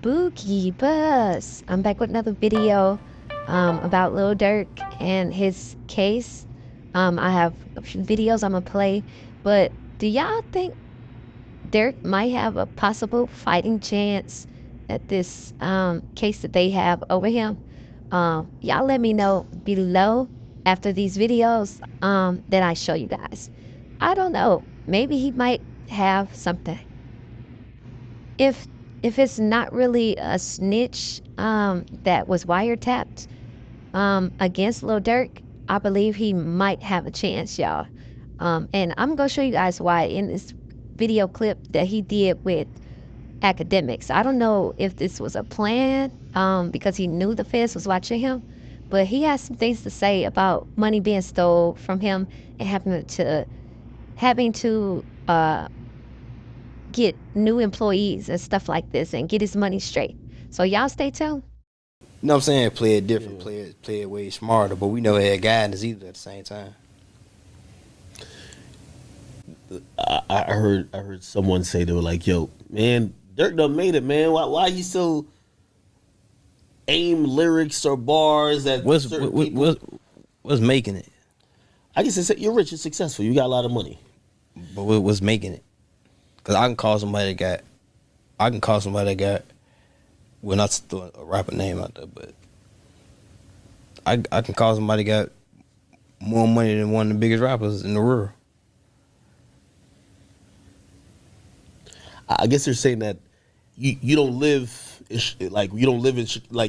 Spooky Bus. I'm back with another video about Lil Durk and his case. I have a few videos I'm gonna play, but do y'all think Dirk might have a possible fighting chance at this case that they have over him? Y'all let me know below after these videos that I show you guys. I don't know. Maybe he might have something. If if it's not really a snitch that was wiretapped against Lil Durk, I believe he might have a chance, y'all. And I'm gonna show you guys why in this video clip that he did with academics. I don't know if this was a plan because he knew the feds was watching him, but he has some things to say about money being stole from him and having to get new employees and stuff like this and get his money straight. So y'all stay tuned. You know what I'm saying? Play it different, play it way smarter, but we know it had guidance either at the same time. I heard someone say, they were like, "Yo, man, Dirk done made it, man. Why you still aim lyrics or bars at certain people?" What's making it? I guess it's, you're rich and successful. You got a lot of money. But what's making it? Because I can call somebody that got, well, not to throw a rapper name out there, but I can call somebody that got more money than one of the biggest rappers in the world. I guess they're saying that you don't live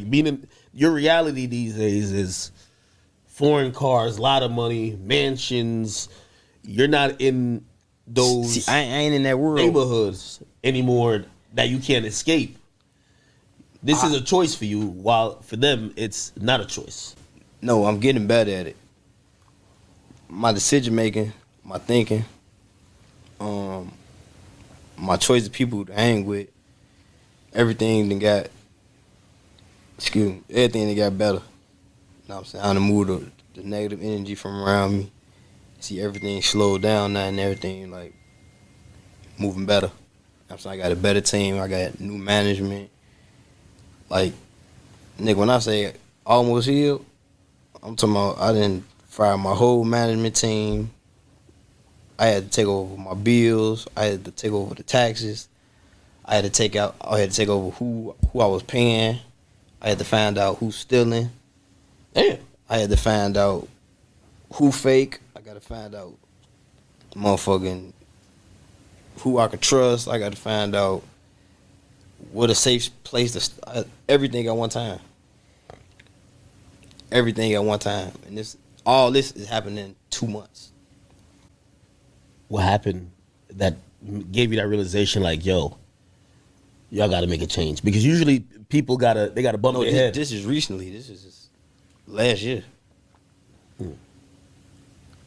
being in your reality these days is foreign cars, a lot of money, mansions. You're not in those. See, I ain't in that world. Neighborhoods anymore that you can't escape. This is a choice for you, while for them it's not a choice. No, I'm getting better at it. My decision making, my thinking, my choice of people to hang with, everything that got better. You know what I'm saying? I done moved the negative energy from around me. See everything slowed down now and everything like moving better. You know what I'm saying? I got a better team, I got new management. Like, nigga, when I say almost healed, I'm talking about I didn't fire my whole management team. I had to take over my bills. I had to take over the taxes. I had to take over who I was paying. I had to find out who's stealing. Damn. I had to find out who fake. I got to find out motherfucking who I could trust. I got to find out what a safe place to everything at one time. Everything at one time. And all this is happening in 2 months. What happened that gave you that realization? Like, yo, y'all got to make a change, because usually people gotta bump their head. This is recently. This is just last year.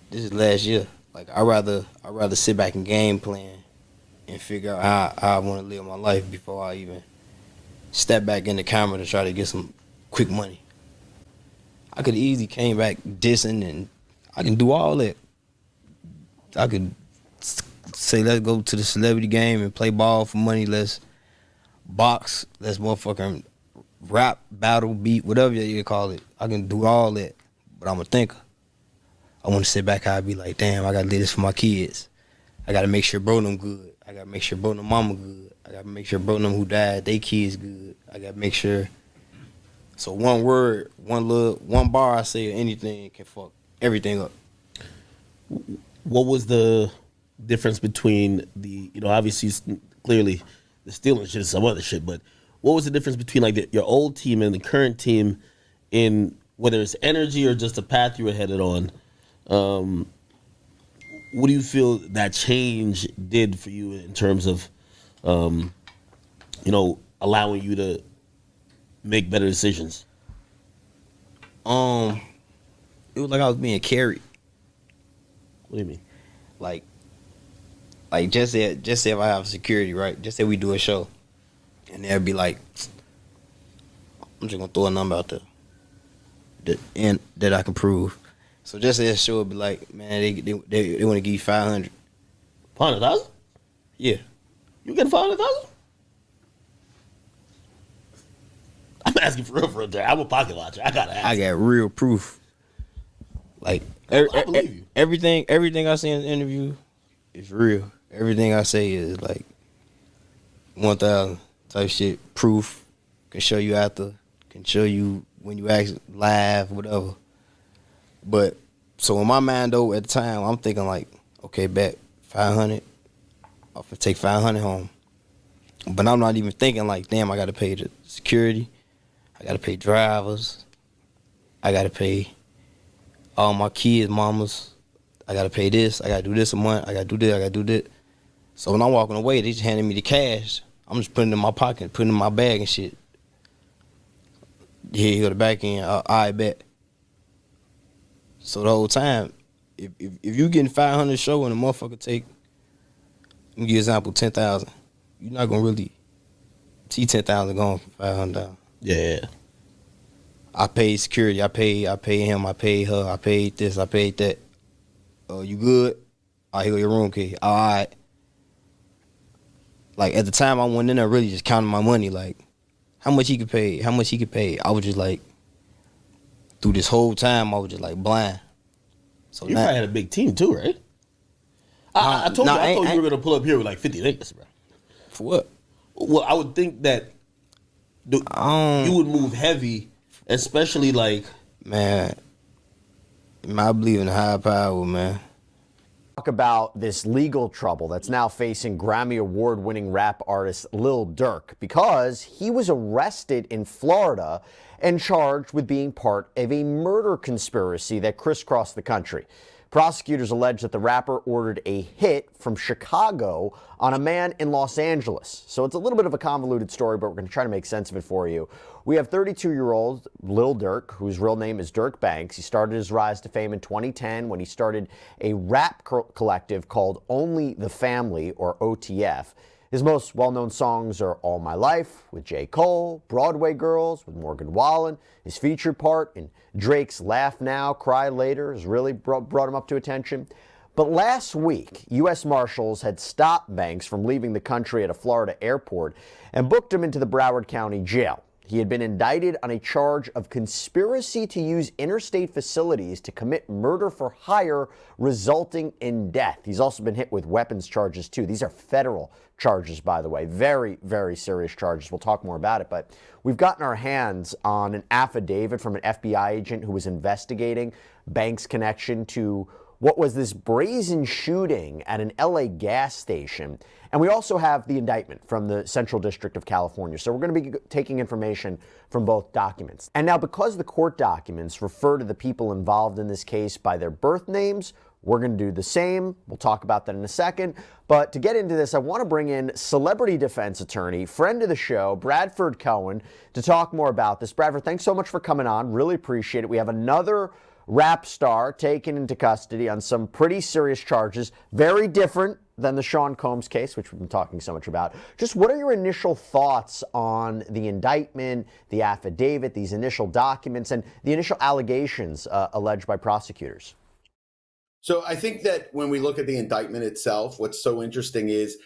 This is last year. Like I rather sit back and game plan and figure out how I want to live my life before I even step back in the camera to try to get some quick money. I could easily came back dissing, and I can do all that. I could say, let's go to the celebrity game and play ball for money. Let's box. Let's motherfucking rap, battle, beat, whatever you call it. I can do all that, but I'm a thinker. I want to sit back and be like, damn, I got to do this for my kids. I got to make sure bro them good. I got to make sure bro them mama good. I got to make sure bro them who died, they kids good. I got to make sure. So one word, one bar I say or anything can fuck everything up. What was the difference between obviously clearly the stealing shit is some other shit, but what was the difference between like your old team and the current team in whether it's energy or just the path you were headed on? What do you feel that change did for you in terms of, allowing you to make better decisions? It was like I was being carried. What do you mean? Like just say if I have security, right? Just say we do a show, and they'll be like, I'm just gonna throw a number out there that I can prove. So just say a show would be like, man, they want to give you 500. 500,000? Yeah. You get 500,000? asking for real, Jack. I'm a pocket watcher. I gotta ask. I got real proof. Like I believe you. everything I say in the interview is real. Everything I say is like 1,000 type shit. Proof. Can show you after. Can show you when you act live, whatever. But so in my mind though, at the time, I'm thinking like, okay, bet 500. I'm gonna take 500 home. But I'm not even thinking like, damn, I gotta pay the security. I gotta pay drivers. I gotta pay all my kids' mamas. I gotta pay this. I gotta do this a month. I gotta do this. I gotta do that. So when I'm walking away, they just handing me the cash. I'm just putting it in my pocket, putting it in my bag and shit. Here you go, the back end. I bet. So the whole time, if you getting 500 show and a motherfucker take, let me give you an example, 10,000. You're not gonna really see 10,000 going for 500. Yeah. I paid security. I paid him. I paid her. I paid this. I paid that. You good? I hear your room key. All right. Like at the time, I went in there really just counting my money. Like how much he could pay. How much he could pay. I was just like through this whole time, I was just like blind. So You now, probably had a big team too, right? I told you. I thought you were gonna pull up here with like 50 niggas, bro. for what? Well, I would think that you would move heavy, especially like Man, I believe in high power, man. Talk about this legal trouble that's now facing Grammy Award-winning rap artist Lil Durk because he was arrested in Florida and charged with being part of a murder conspiracy that crisscrossed the country. Prosecutors allege that the rapper ordered a hit from Chicago on a man in Los Angeles. So it's a little bit of a convoluted story, but we're going to try to make sense of it for you. We have 32-year-old Lil Durk, whose real name is Dirk Banks. He started his rise to fame in 2010 when he started a rap collective called Only the Family, or OTF. His most well-known songs are All My Life with J. Cole, Broadway Girls with Morgan Wallen. His featured part in Drake's Laugh Now, Cry Later has really brought him up to attention. But last week, U.S. Marshals had stopped Banks from leaving the country at a Florida airport and booked him into the Broward County Jail. He had been indicted on a charge of conspiracy to use interstate facilities to commit murder for hire, resulting in death. He's also been hit with weapons charges, too. These are federal charges, by the way. Very, very serious charges. We'll talk more about it. But we've gotten our hands on an affidavit from an FBI agent who was investigating Banks' connection to what was this brazen shooting at an LA gas station. And we also have the indictment from the Central District of California. So we're going to be taking information from both documents. And now, because the court documents refer to the people involved in this case by their birth names, we're going to do the same. We'll talk about that in a second. But to get into this, I want to bring in celebrity defense attorney, friend of the show, Bradford Cohen, to talk more about this. Bradford, thanks so much for coming on. Really appreciate it. We have another rap star taken into custody on some pretty serious charges, very different than the Sean Colmes case, which we've been talking so much about. Just what are your initial thoughts on the indictment, the affidavit, these initial documents, and the initial allegations alleged by prosecutors? So I think that when we look at the indictment itself, what's so interesting is,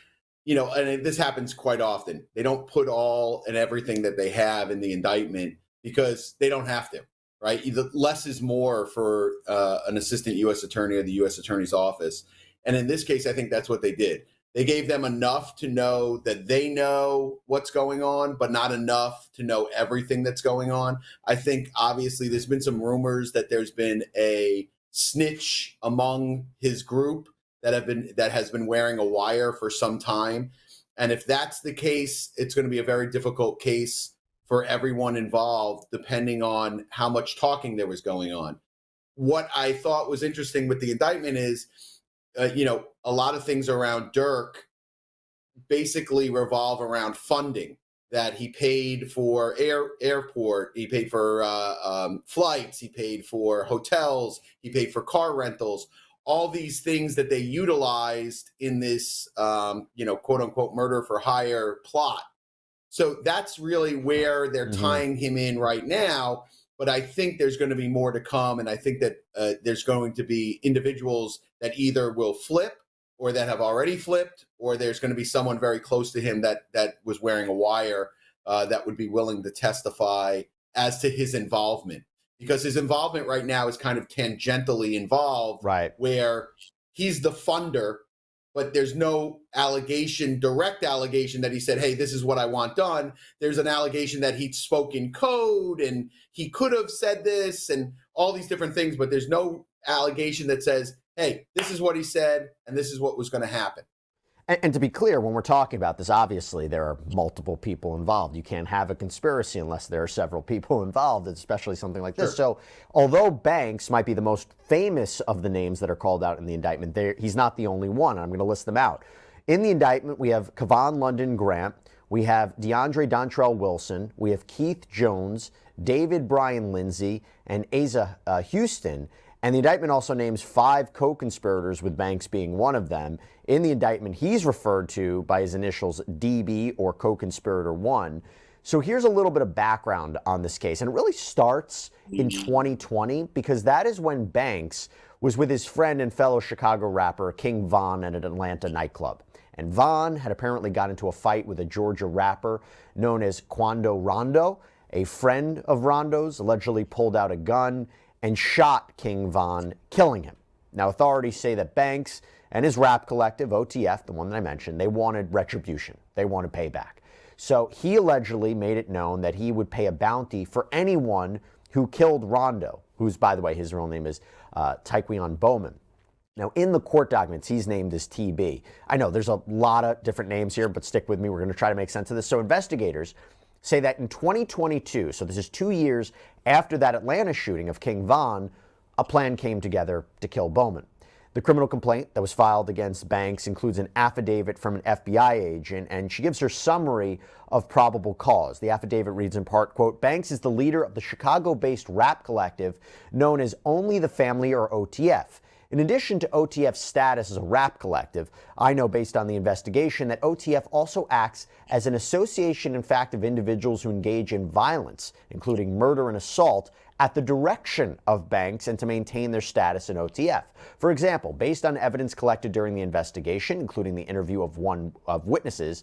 and this happens quite often, they don't put all and everything that they have in the indictment because they don't have to. Right? Less is more for an assistant U.S. attorney or the U.S. attorney's office. And in this case, I think that's what they did. They gave them enough to know that they know what's going on, but not enough to know everything that's going on. I think, obviously, there's been some rumors that there's been a snitch among his group that has been wearing a wire for some time. And if that's the case, it's going to be a very difficult case for everyone involved, depending on how much talking there was going on. What I thought was interesting with the indictment is, a lot of things around Dirk basically revolve around funding that he paid for airport, he paid for flights, he paid for hotels, he paid for car rentals, all these things that they utilized in this, quote unquote murder for hire plot. So that's really where they're tying him in right now. But I think there's going to be more to come. And I think that there's going to be individuals that either will flip or that have already flipped, or there's going to be someone very close to him that was wearing a wire that would be willing to testify as to his involvement, because his involvement right now is kind of tangentially involved, Right. where he's the funder, but there's no direct allegation that he said, hey, this is what I want done. There's an allegation that he spoke in code and he could have said this and all these different things, but there's no allegation that says, hey, this is what he said and this is what was going to happen. And to be clear, when we're talking about this, obviously there are multiple people involved. You can't have a conspiracy unless there are several people involved, especially something like this. Sure. So although Banks might be the most famous of the names that are called out in the indictment, he's not the only one. I'm going to list them out. In the indictment, we have Kevon London Grant, we have DeAndre Dontrell Wilson, we have Keith Jones, David Brian Lindsay, and Asa Houston. And the indictment also names 5 co-conspirators, with Banks being one of them. In the indictment, he's referred to by his initials DB, or co-conspirator 1. So here's a little bit of background on this case. And it really starts in 2020, because that is when Banks was with his friend and fellow Chicago rapper King Von at an Atlanta nightclub. And Von had apparently got into a fight with a Georgia rapper known as Quando Rondo. A friend of Rondo's allegedly pulled out a gun and shot King Von, killing him. Now, authorities say that Banks and his rap collective, OTF, the one that I mentioned, they wanted retribution. They wanted payback. So he allegedly made it known that he would pay a bounty for anyone who killed Rondo, who's, by the way, his real name is Tyquan Bowman. Now, in the court documents, he's named as TB. I know there's a lot of different names here, but stick with me. We're going to try to make sense of this. So investigators say that in 2022, so this is 2 years after that Atlanta shooting of King Von, a plan came together to kill Bowman. The criminal complaint that was filed against Banks includes an affidavit from an FBI agent, and she gives her summary of probable cause. The affidavit reads in part, quote, Banks is the leader of the Chicago-based rap collective known as Only the Family, or OTF. In addition to OTF's status as a rap collective, I know based on the investigation that OTF also acts as an association, in fact, of individuals who engage in violence, including murder and assault, at the direction of Banks and to maintain their status in OTF. For example, based on evidence collected during the investigation, including the interview of one of witnesses,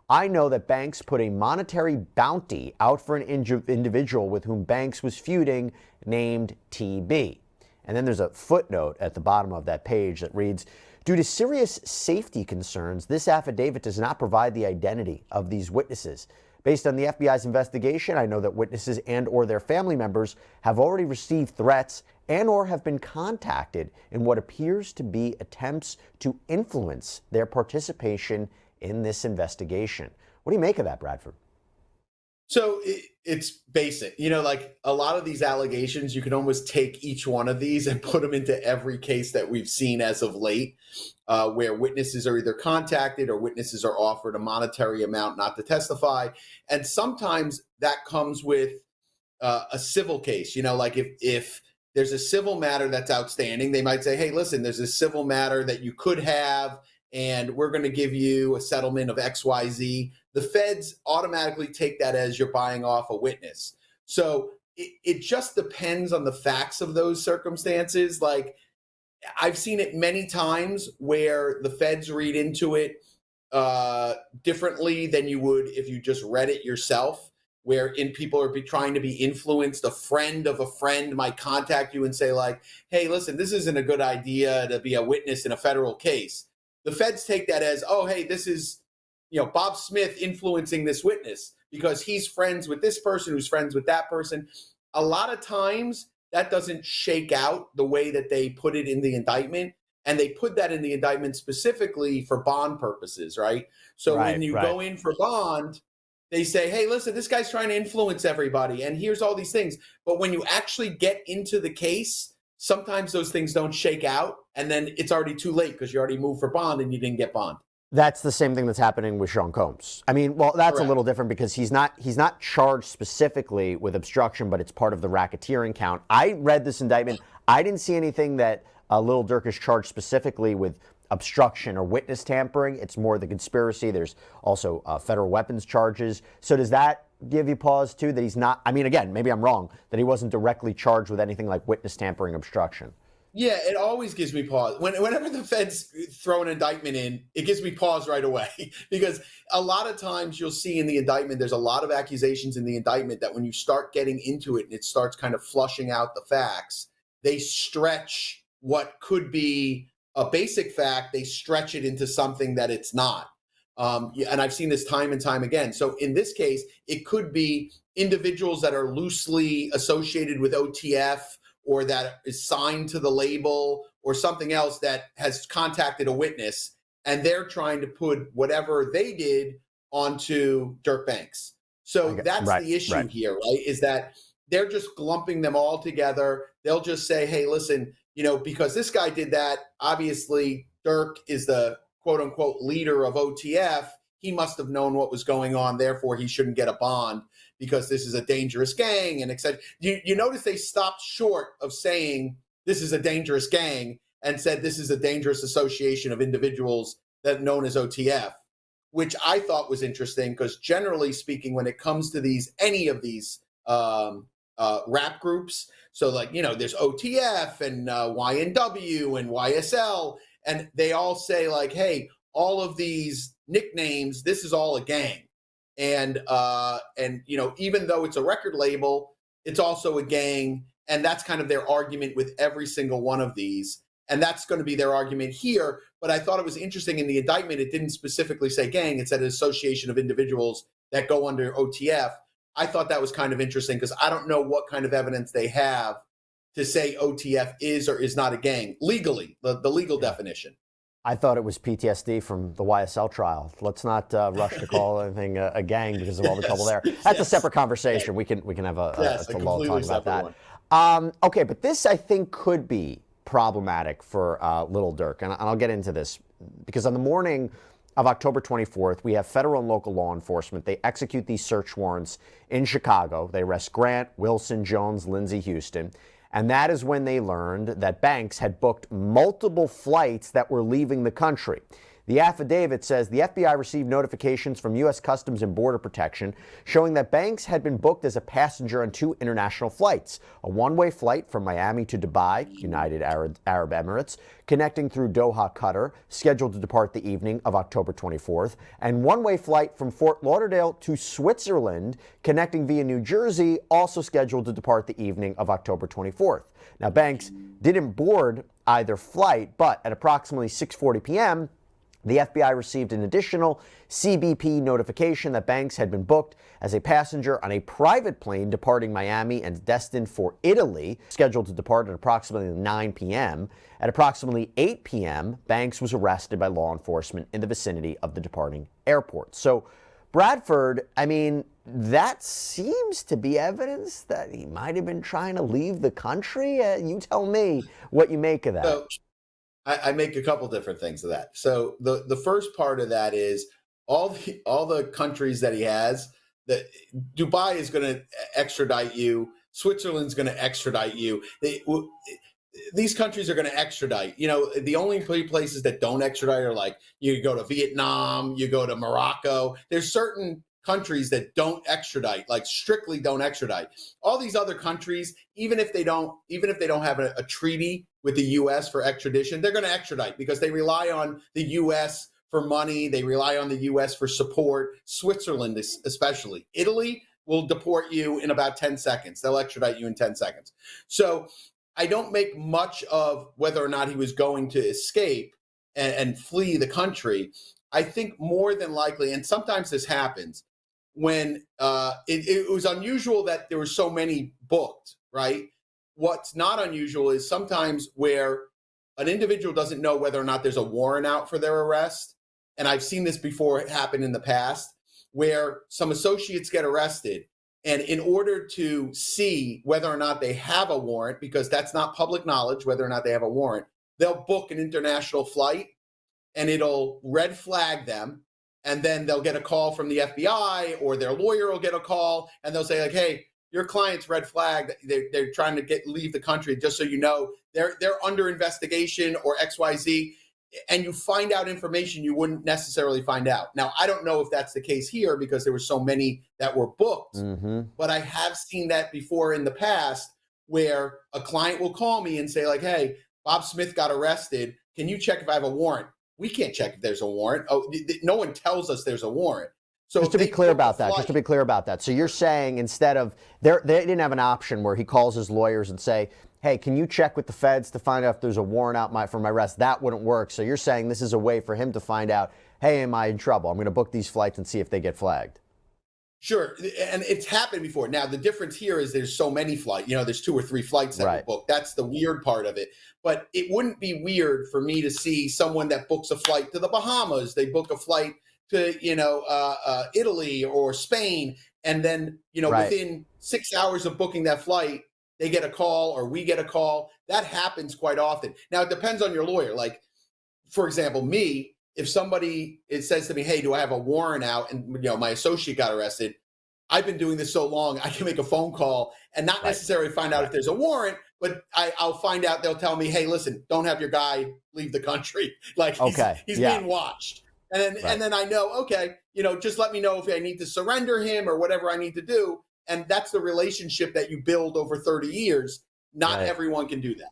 I know that Banks put a monetary bounty out for an individual with whom Banks was feuding named TB. And then there's a footnote at the bottom of that page that reads, due to serious safety concerns, this affidavit does not provide the identity of these witnesses. Based on the FBI's investigation, I know that witnesses and or their family members have already received threats and or have been contacted in what appears to be attempts to influence their participation in this investigation. What do you make of that, Bradford? So it's basic. You know, like a lot of these allegations, you can almost take each one of these and put them into every case that we've seen as of late, where witnesses are either contacted or witnesses are offered a monetary amount not to testify. And sometimes that comes with a civil case. You know, like if there's a civil matter that's outstanding, they might say, hey, listen, there's a civil matter that you could have, and we're going to give you a settlement of XYZ. The feds automatically take that as you're buying off a witness. So it just depends on the facts of those circumstances. Like, I've seen it many times where the feds read into it differently than you would if you just read it yourself, wherein people are trying to be influenced. A friend of a friend might contact you and say, like, hey, listen, this isn't a good idea to be a witness in a federal case. The feds take that as, oh, hey, this is, you know, Bob Smith influencing this witness because he's friends with this person who's friends with that person. A lot of times that doesn't shake out the way that they put it in the indictment. And they put that in the indictment specifically for bond purposes, right? So when you go in for bond, they say, hey, listen, this guy's trying to influence everybody, and here's all these things. But when you actually get into the case, sometimes those things don't shake out, and then it's already too late because you already moved for bond and you didn't get bond. That's the same thing that's happening with Sean Colmes. I mean, well, that's Correct. A little different because he's not charged specifically with obstruction, but it's part of the racketeering count. I read this indictment. I didn't see anything that Lil Durk is charged specifically with obstruction or witness tampering. It's more the conspiracy. There's also federal weapons charges. So does that give you pause too, that he's not, I mean, again, maybe I'm wrong, that he wasn't directly charged with anything like witness tampering, obstruction? Yeah, it always gives me pause. Whenever the feds throw an indictment in, it gives me pause right away because a lot of times you'll see in the indictment, there's a lot of accusations in the indictment that when you start getting into it and it starts kind of flushing out the facts, they stretch what could be a basic fact, they stretch it into something that it's not. And I've seen this time and time again. So in this case, it could be individuals that are loosely associated with OTF or that is signed to the label or something else that has contacted a witness, and they're trying to put whatever they did onto Dirk Banks. So that's the issue here, right? Is that they're just lumping them all together. They'll just say, hey, listen, because this guy did that, obviously Dirk is the quote unquote leader of OTF. He must have known what was going on. Therefore, he shouldn't get a bond because this is a dangerous gang and etc. You notice they stopped short of saying this is a dangerous gang and said this is a dangerous association of individuals that known as OTF, which I thought was interesting because generally speaking, when it comes to any of these rap groups, so like, there's OTF and YNW and YSL, and they all say like, hey, all of these nicknames, this is all a gang. And even though it's a record label, it's also a gang. And that's kind of their argument with every single one of these. And that's going to be their argument here. But I thought it was interesting in the indictment, it didn't specifically say gang. It said an association of individuals that go under OTF. I thought that was kind of interesting because I don't know what kind of evidence they have to say OTF is or is not a gang legally, the legal definition. I thought it was PTSD from the YSL trial. Let's not rush to call anything a gang because of all the trouble there. That's a separate conversation. We can have a long talk about that. Okay, but this I think could be problematic for Lil Durk, and I'll get into this because on the morning of October 24th, we have federal and local law enforcement. They execute these search warrants in Chicago. They arrest Grant, Wilson, Jones, Lindsay, Houston. And that is when they learned that Banks had booked multiple flights that were leaving the country. The affidavit says the FBI received notifications from U.S. Customs and Border Protection showing that Banks had been booked as a passenger on 2 international flights, a one-way flight from Miami to Dubai, United Arab Emirates, connecting through Doha, Qatar, scheduled to depart the evening of October 24th, and one-way flight from Fort Lauderdale to Switzerland, connecting via New Jersey, also scheduled to depart the evening of October 24th. Now, Banks didn't board either flight, but at approximately 6:40 p.m., the FBI received an additional CBP notification that Banks had been booked as a passenger on a private plane departing Miami and destined for Italy, scheduled to depart at approximately 9 p.m. At approximately 8 p.m., Banks was arrested by law enforcement in the vicinity of the departing airport. So, Bradford, I mean, that seems to be evidence that he might have been trying to leave the country. You tell me what you make of that. So, I make a couple different things of that. So the first part of that is all the countries that he has. That Dubai is going to extradite you. Switzerland's going to extradite you. These countries are going to extradite. The only places that don't extradite are like you go to Vietnam, you go to Morocco. There's certain countries that don't extradite, like strictly don't extradite. All these other countries, even if they don't have a treaty with the U.S. for extradition, they're going to extradite because they rely on the U.S. for money. They rely on the U.S. for support. Switzerland, especially. Italy will deport you in about 10 seconds. They'll extradite you in 10 seconds. So I don't make much of whether or not he was going to escape and flee the country. I think more than likely, and sometimes this happens, when it was unusual that there were so many booked, right? What's not unusual is sometimes where an individual doesn't know whether or not there's a warrant out for their arrest. And I've seen this before happen in the past, where some associates get arrested. And in order to see whether or not they have a warrant, because that's not public knowledge, whether or not they have a warrant, they'll book an international flight and it'll red flag them. And then they'll get a call from the FBI or their lawyer will get a call and they'll say like, hey, your client's red flagged. They're trying to leave the country. Just so you know, they're under investigation or XYZ. And you find out information you wouldn't necessarily find out. Now, I don't know if that's the case here because there were so many that were booked, but I have seen that before in the past where a client will call me and say like, hey, Bob Smith got arrested. Can you check if I have a warrant? We can't check if there's a warrant. Oh, no one tells us there's a warrant. So just to be clear about that, so you're saying instead of they didn't have an option where he calls his lawyers and say, hey, can you check with the feds to find out if there's a warrant out for my arrest? That wouldn't work. So you're saying this is a way for him to find out, hey, am I in trouble? I'm going to book these flights and see if they get flagged. Sure, and it's happened before. Now, the difference here is there's so many flights. There's 2 or 3 flights that were booked. That's the weird part of it. But it wouldn't be weird for me to see someone that books a flight to the Bahamas. They book a flight to, Italy or Spain. And then, within 6 hours of booking that flight, they get a call or we get a call. That happens quite often. Now, it depends on your lawyer. Like, for example, me, if somebody says to me, hey, do I have a warrant out? And, my associate got arrested. I've been doing this so long, I can make a phone call and not necessarily find out if there's a warrant, but I'll find out. They'll tell me, hey, listen, don't have your guy leave the country. Like he's being watched. And then I know, okay, just let me know if I need to surrender him or whatever I need to do. And that's the relationship that you build over 30 years. Not everyone can do that.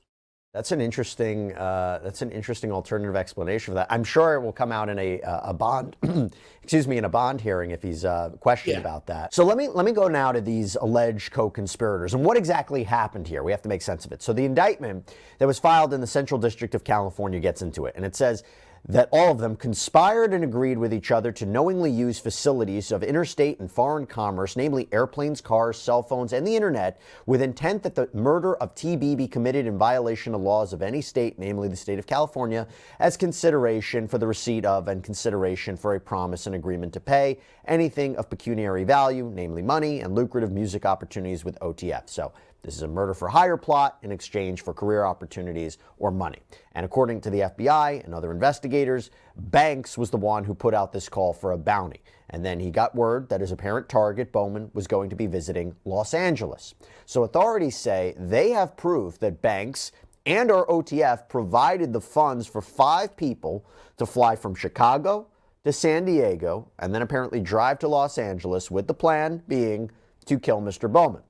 That's an interesting alternative explanation for that. I'm sure it will come out in a bond, in a bond hearing if he's questioned about that. So let me go now to these alleged co-conspirators and what exactly happened here. We have to make sense of it. So the indictment that was filed in the Central District of California gets into it, and it says that all of them conspired and agreed with each other to knowingly use facilities of interstate and foreign commerce, namely airplanes, cars, cell phones, and the internet, with intent that the murder of TB be committed in violation of laws of any state, namely the state of California, as consideration for the receipt of and consideration for a promise and agreement to pay anything of pecuniary value, namely money and lucrative music opportunities with OTF. So this is a murder for hire plot in exchange for career opportunities or money. And according to the FBI and other investigators, Banks was the one who put out this call for a bounty. And then he got word that his apparent target, Bowman, was going to be visiting Los Angeles. So authorities say they have proof that Banks and or OTF provided the funds for 5 people to fly from Chicago to San Diego and then apparently drive to Los Angeles, with the plan being to kill Mr. Bowman.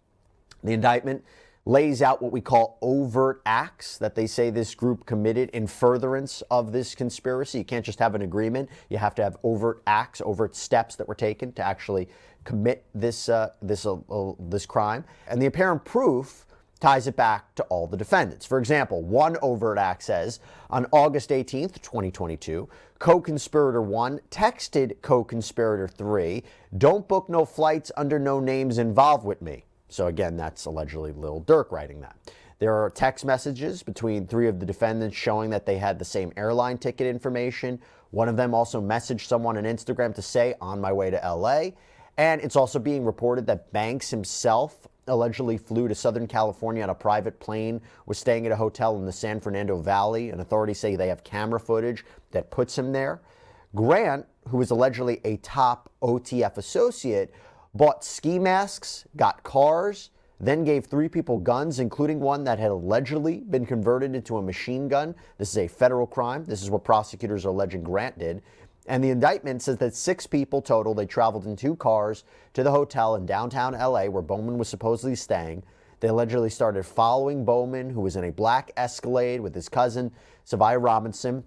The indictment lays out what we call overt acts that they say this group committed in furtherance of this conspiracy. You can't just have an agreement. You have to have overt acts, overt steps that were taken to actually commit this crime. And the apparent proof ties it back to all the defendants. For example, one overt act says, on August 18th, 2022, co-conspirator 1 texted co-conspirator 3, "Don't book no flights under no names involved with me." So again, that's allegedly Lil Durk writing that. There are text messages between 3 of the defendants showing that they had the same airline ticket information. One of them also messaged someone on Instagram to say, "On my way to LA." And it's also being reported that Banks himself allegedly flew to Southern California on a private plane, was staying at a hotel in the San Fernando Valley, and authorities say they have camera footage that puts him there. Grant, who is allegedly a top OTF associate, bought ski masks, got cars, then gave 3 people guns, including one that had allegedly been converted into a machine gun. This is a federal crime. This is what prosecutors are alleging Grant did. And the indictment says that 6 people total, they traveled in 2 cars to the hotel in downtown LA where Bowman was supposedly staying. They allegedly started following Bowman, who was in a black Escalade with his cousin, Savia Robinson,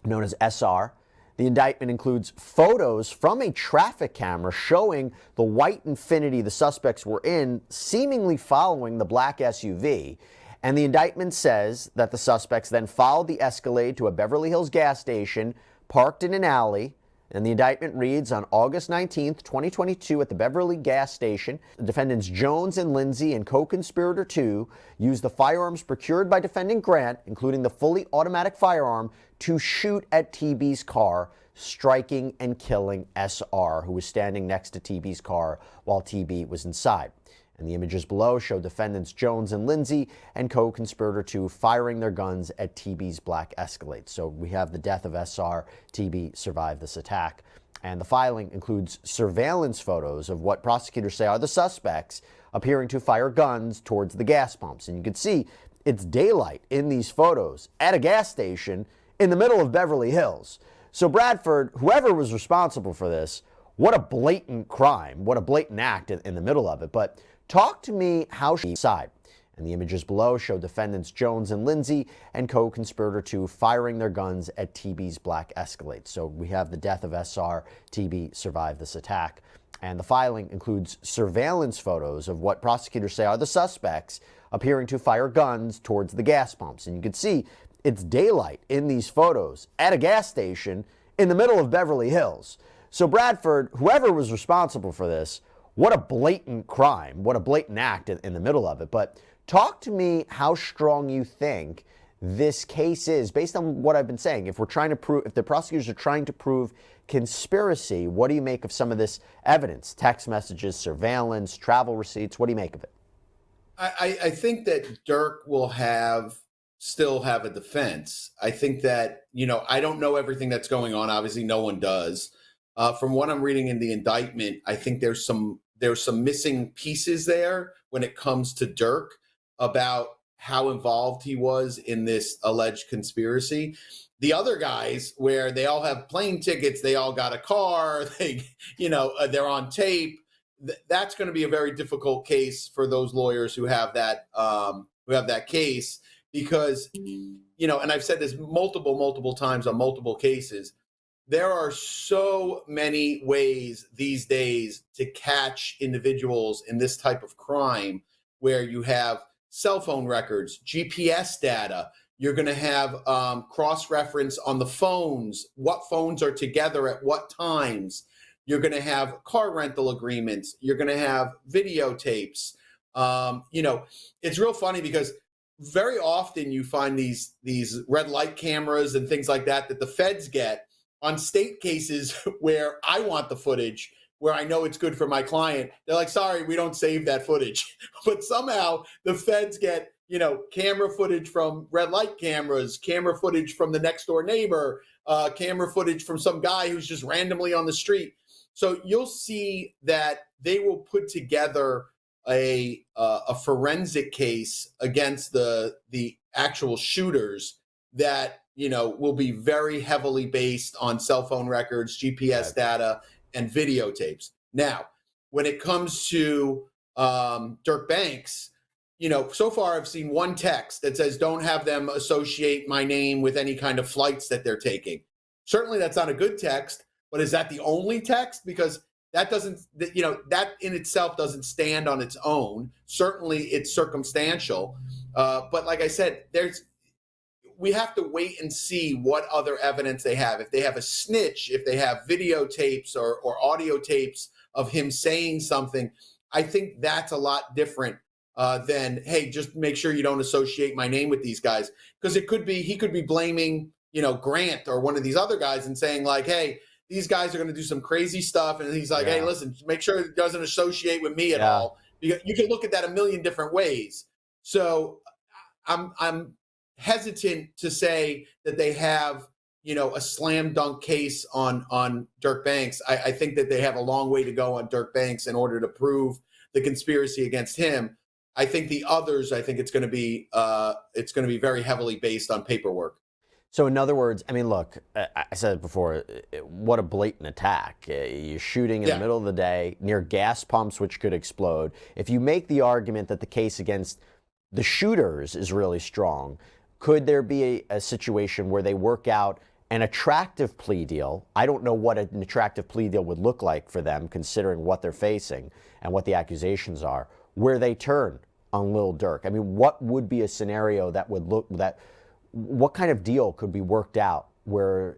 known as SR. The indictment includes photos from a traffic camera showing the white Infiniti the suspects were in, seemingly following the black SUV. And the indictment says that the suspects then followed the Escalade to a Beverly Hills gas station, parked in an alley. And the indictment reads, on August 19th, 2022, at the Beverly gas station, the defendants Jones and Lindsay and co-conspirator 2 used the firearms procured by defendant Grant, including the fully automatic firearm, to shoot at TB's car, striking and killing SR, who was standing next to TB's car while TB was inside. And the images below show defendants Jones and Lindsay and co-conspirator 2 firing their guns at TB's black Escalade. So we have the death of SR. TB survived this attack. And the filing includes surveillance photos of what prosecutors say are the suspects appearing to fire guns towards the gas pumps. And you can see it's daylight in these photos at a gas station in the middle of Beverly Hills. So Bradford, whoever was responsible for this, what a blatant crime, what a blatant act in the middle of it. But talk to me how she side. And the images below show defendants Jones and Lindsay and co-conspirator 2 firing their guns at TB's black Escalade. So we have the death of SR. TB survived this attack. And the filing includes surveillance photos of what prosecutors say are the suspects appearing to fire guns towards the gas pumps. And you can see it's daylight in these photos at a gas station in the middle of Beverly Hills. So Bradford, whoever was responsible for this, what a blatant crime, what a blatant act in the middle of it. But talk to me how strong you think this case is based on what I've been saying. If we're trying to prove, if the prosecutors are trying to prove conspiracy, what do you make of some of this evidence? Text messages, surveillance, travel receipts. What do you make of it? I think that Dirk will still have a defense. I think that, I don't know everything that's going on. Obviously, no one does. From what I'm reading in the indictment, I think there's some missing pieces there when it comes to Dirk about how involved he was in this alleged conspiracy. The other guys, where they all have plane tickets, they all got a car, they're on tape. That's going to be a very difficult case for those lawyers who have that case, because, and I've said this multiple times on multiple cases. There are so many ways these days to catch individuals in this type of crime, where you have cell phone records, GPS data. You're going to have cross-reference on the phones, what phones are together at what times. You're going to have car rental agreements. You're going to have videotapes. It's real funny because very often you find these red light cameras and things like that the feds get on state cases where I want the footage, where I know it's good for my client. They're like, sorry, we don't save that footage. But somehow the feds get, camera footage from red light cameras, camera footage from the next door neighbor, camera footage from some guy who's just randomly on the street. So you'll see that they will put together a forensic case against the actual shooters that, will be very heavily based on cell phone records, GPS data, and videotapes. Now, when it comes to Dirk Banks, so far I've seen one text that says, don't have them associate my name with any kind of flights that they're taking. Certainly that's not a good text, but is that the only text? Because that doesn't, that in itself doesn't stand on its own. Certainly it's circumstantial. But like I said, we have to wait and see what other evidence they have. If they have a snitch, if they have videotapes or audio tapes of him saying something, I think that's a lot different than, hey, just make sure you don't associate my name with these guys. Because he could be blaming, Grant or one of these other guys and saying like, hey, these guys are going to do some crazy stuff. And he's like, hey, listen, make sure it doesn't associate with me at all. You can look at that a million different ways. So I'm hesitant to say that they have, a slam dunk case on Dirk Banks. I think that they have a long way to go on Dirk Banks in order to prove the conspiracy against him. I think the others, it's going to be very heavily based on paperwork. So in other words, look, I said it before, what a blatant attack. You're shooting in the middle of the day near gas pumps, which could explode. If you make the argument that the case against the shooters is really strong, could there be a situation where they work out an attractive plea deal? I don't know what an attractive plea deal would look like for them, considering what they're facing and what the accusations are, where they turn on Lil Durk. What would be a scenario that would what kind of deal could be worked out where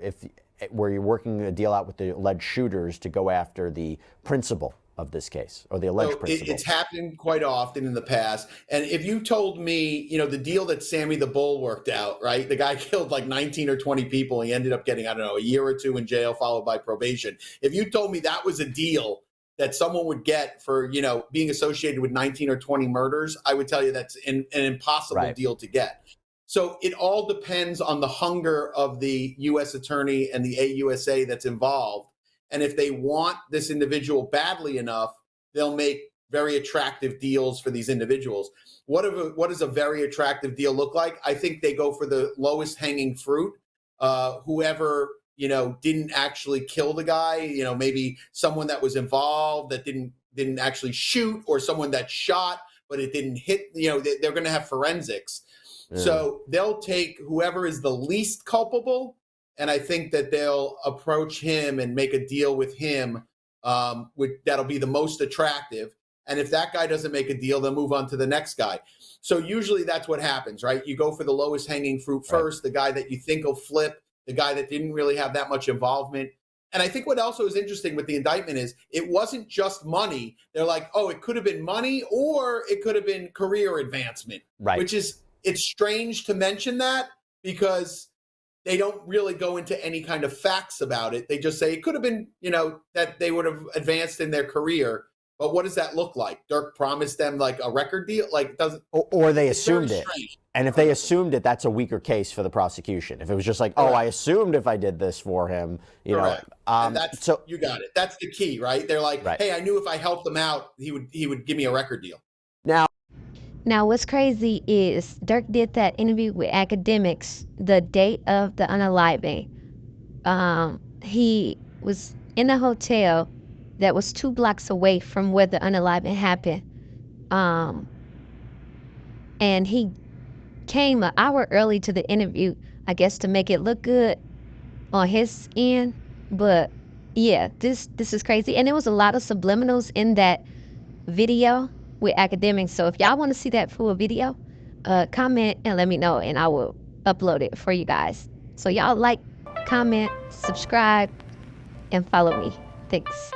you're working a deal out with the alleged shooters to go after the principal of this case, or the alleged principal? It's happened quite often in the past. And if you told me, the deal that Sammy the Bull worked out, right? The guy killed like 19 or 20 people. He ended up getting, a year or two in jail, followed by probation. If you told me that was a deal that someone would get for, being associated with 19 or 20 murders, I would tell you that's an impossible deal to get. So it all depends on the hunger of the U.S. attorney and the AUSA that's involved. And if they want this individual badly enough, they'll make very attractive deals for these individuals. What does a very attractive deal look like? I think they go for the lowest hanging fruit. Whoever, didn't actually kill the guy, maybe someone that was involved that didn't actually shoot, or someone that shot but it didn't hit. They're going to have forensics. Yeah. So they'll take whoever is the least culpable, and I think that they'll approach him and make a deal with him that'll be the most attractive. And if that guy doesn't make a deal, they'll move on to the next guy. So usually that's what happens, right? You go for the lowest hanging fruit first, the guy that you think will flip, the guy that didn't really have that much involvement. And I think what also is interesting with the indictment is it wasn't just money. They're like, oh, it could have been money or it could have been career advancement, Right. Which is, it's strange to mention that because they don't really go into any kind of facts about it. They just say it could have been, that they would have advanced in their career. But what does that look like? Dirk promised them like a record deal, like doesn't, or they assumed it. Strange. And if they assumed it, that's a weaker case for the prosecution. If it was just like, oh, I assumed if I did this for him, Correct. And that's so you got it. That's the key, right? They're like, hey, I knew if I helped him out, he would give me a record deal. Now, what's crazy is Dirk did that interview with academics the date of the unaliving. He was in a hotel that was 2 blocks away from where the unaliving happened. And he came an hour early to the interview, I guess to make it look good on his end. But yeah, this is crazy. And there was a lot of subliminals in that video with academics. So if y'all want to see that full video, comment and let me know and I will upload it for you guys. So y'all like, comment, subscribe, and follow me. Thanks.